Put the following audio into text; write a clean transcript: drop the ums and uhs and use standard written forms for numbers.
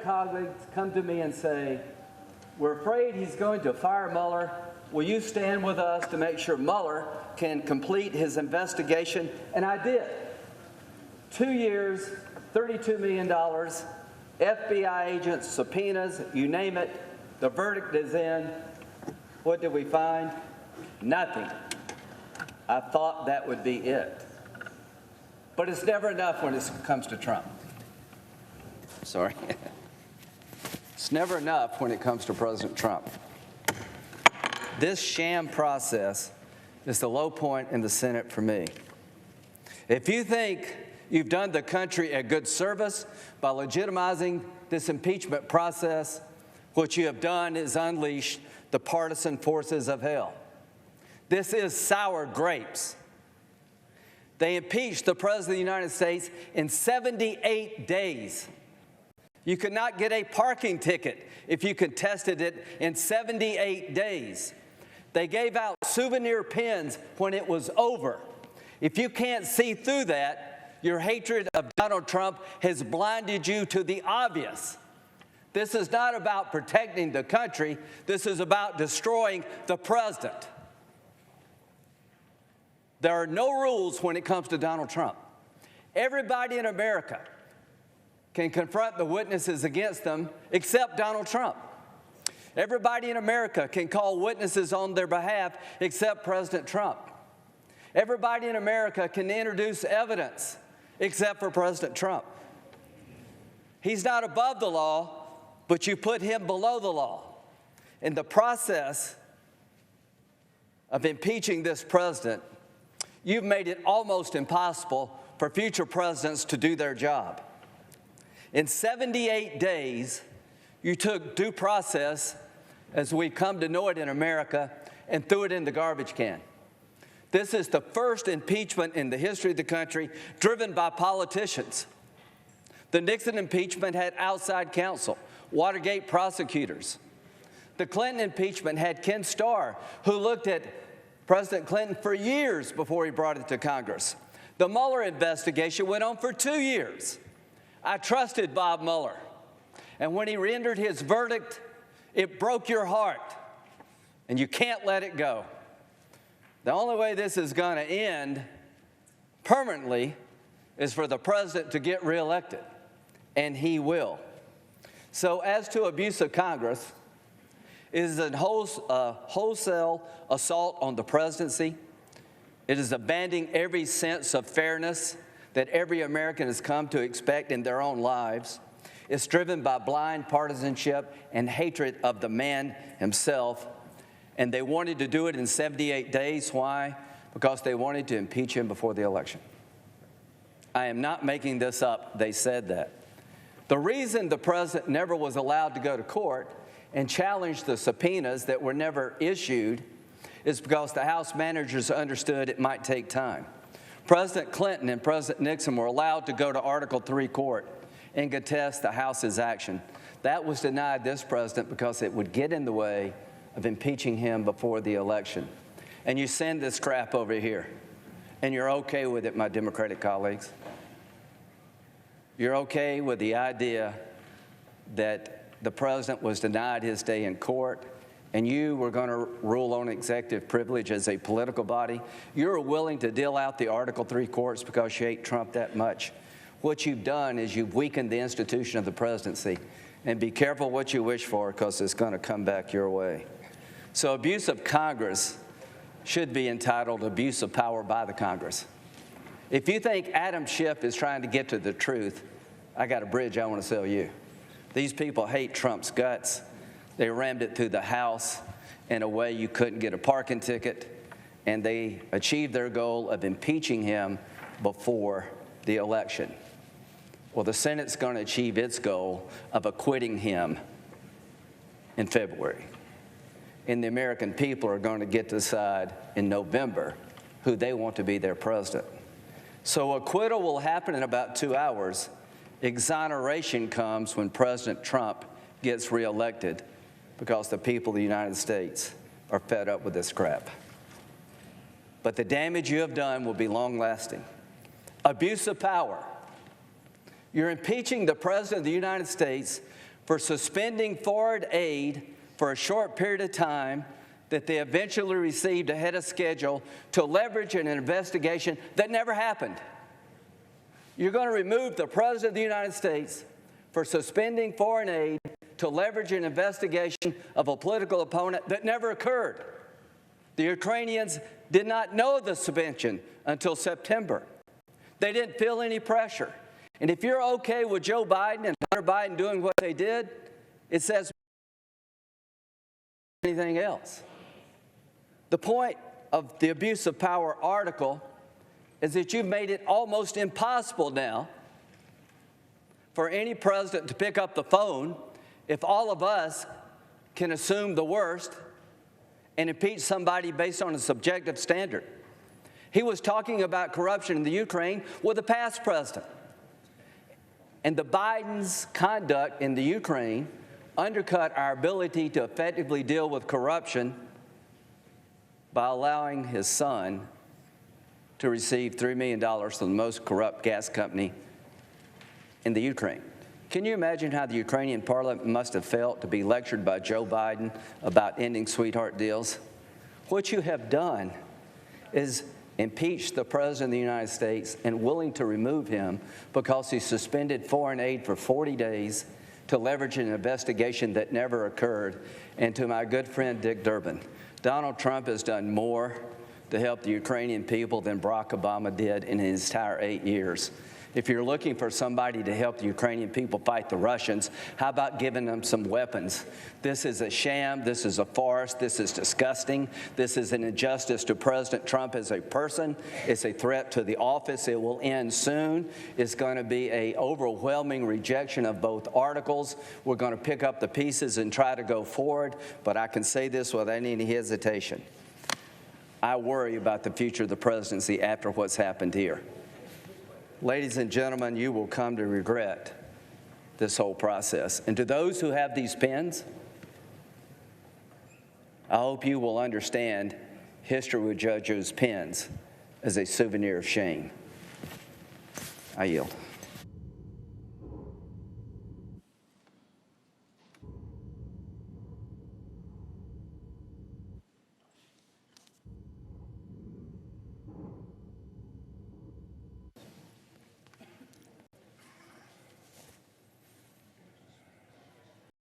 colleagues come to me and say, we're afraid he's going to fire Mueller. Will you stand with us to make sure Mueller can complete his investigation? And I did. 2 years, $32 million, FBI agents, subpoenas, you name it. The verdict is in. What did we find? Nothing. I thought that would be it. But it's never enough when it comes to Trump. Sorry. It's never enough when it comes to President Trump. This sham process is the low point in the Senate for me. If you think you've done the country a good service by legitimizing this impeachment process, what you have done is unleash the partisan forces of hell. This is sour grapes. They impeached the President of the United States in 78 days. You could not get a parking ticket if you contested it in 78 days. They gave out souvenir pins when it was over. If you can't see through that, your hatred of Donald Trump has blinded you to the obvious. This is not about protecting the country. This is about destroying the president. There are no rules when it comes to Donald Trump. Everybody in America can confront the witnesses against them except Donald Trump. Everybody in America can call witnesses on their behalf except President Trump. Everybody in America can introduce evidence except for President Trump. He's not above the law, but you put him below the law. In the process of impeaching this president, you've made it almost impossible for future presidents to do their job. In 78 days, you took due process, as we've come to know it in America, and threw it in the garbage can. This is the first impeachment in the history of the country driven by politicians. The Nixon impeachment had outside counsel, Watergate prosecutors. The Clinton impeachment had Ken Starr, who looked at President Clinton for years before he brought it to Congress. The Mueller investigation went on for 2 years. I trusted Bob Mueller. And when he rendered his verdict, it broke your heart. And you can't let it go. The only way this is going to end permanently is for the president to get reelected. And he will. So as to abuse of Congress, it is a wholesale assault on the presidency. It is abandoning every sense of fairness that every American has come to expect in their own lives. It's driven by blind partisanship and hatred of the man himself. And they wanted to do it in 78 days. Why? Because they wanted to impeach him before the election. I am not making this up. They said that. The reason the president never was allowed to go to court and challenge the subpoenas that were never issued is because the House managers understood it might take time. President Clinton and President Nixon were allowed to go to Article III court and contest the House's action. That was denied this president because it would get in the way of impeaching him before the election. And you send this crap over here, and you're okay with it, my Democratic colleagues. You're okay with the idea that the president was denied his day in court, and you were going to rule on executive privilege as a political body. You're willing to deal out the Article III courts because you hate Trump that much. What you've done is you've weakened the institution of the presidency. And be careful what you wish for, because it's going to come back your way. So abuse of Congress should be entitled abuse of power by the Congress. If you think Adam Schiff is trying to get to the truth, I got a bridge I want to sell you. These people hate Trump's guts. They rammed it through the House in a way you couldn't get a parking ticket, and they achieved their goal of impeaching him before the election. Well, the Senate's going to achieve its goal of acquitting him in February. And the American people are going to get to decide in November who they want to be their president. So acquittal will happen in about 2 hours. Exoneration comes when President Trump gets reelected, because the people of the United States are fed up with this crap. But the damage you have done will be long-lasting. Abuse of power. You're impeaching the President of the United States for suspending foreign aid for a short period of time that they eventually received ahead of schedule to leverage an investigation that never happened. You're going to remove the President of the United States for suspending foreign aid to leverage an investigation of a political opponent that never occurred. The Ukrainians did not know the suspension until September. They didn't feel any pressure. And if you're okay with Joe Biden and Hunter Biden doing what they did, it says anything else. The point of the abuse of power article is that you've made it almost impossible now for any president to pick up the phone if all of us can assume the worst and impeach somebody based on a subjective standard. He was talking about corruption in the Ukraine with a past president. And the Biden's conduct in the Ukraine undercut our ability to effectively deal with corruption by allowing his son to receive $3 million from the most corrupt gas company in the Ukraine. Can you imagine how the Ukrainian parliament must have felt to be lectured by Joe Biden about ending sweetheart deals? What you have done is impeach the President of the United States and willing to remove him because he suspended foreign aid for 40 days to leverage an investigation that never occurred. And to my good friend Dick Durbin, Donald Trump has done more to help the Ukrainian people than Barack Obama did in his entire 8 years. If you're looking for somebody to help the Ukrainian people fight the Russians, how about giving them some weapons? This is a sham. This is a farce. This is disgusting. This is an injustice to President Trump as a person. It's a threat to the office. It will end soon. It's going to be an overwhelming rejection of both articles. We're going to pick up the pieces and try to go forward, but I can say this without any hesitation. I worry about the future of the presidency after what's happened here. Ladies and gentlemen, you will come to regret this whole process. And to those who have these pens, I hope you will understand history will judge those pens as a souvenir of shame. I yield.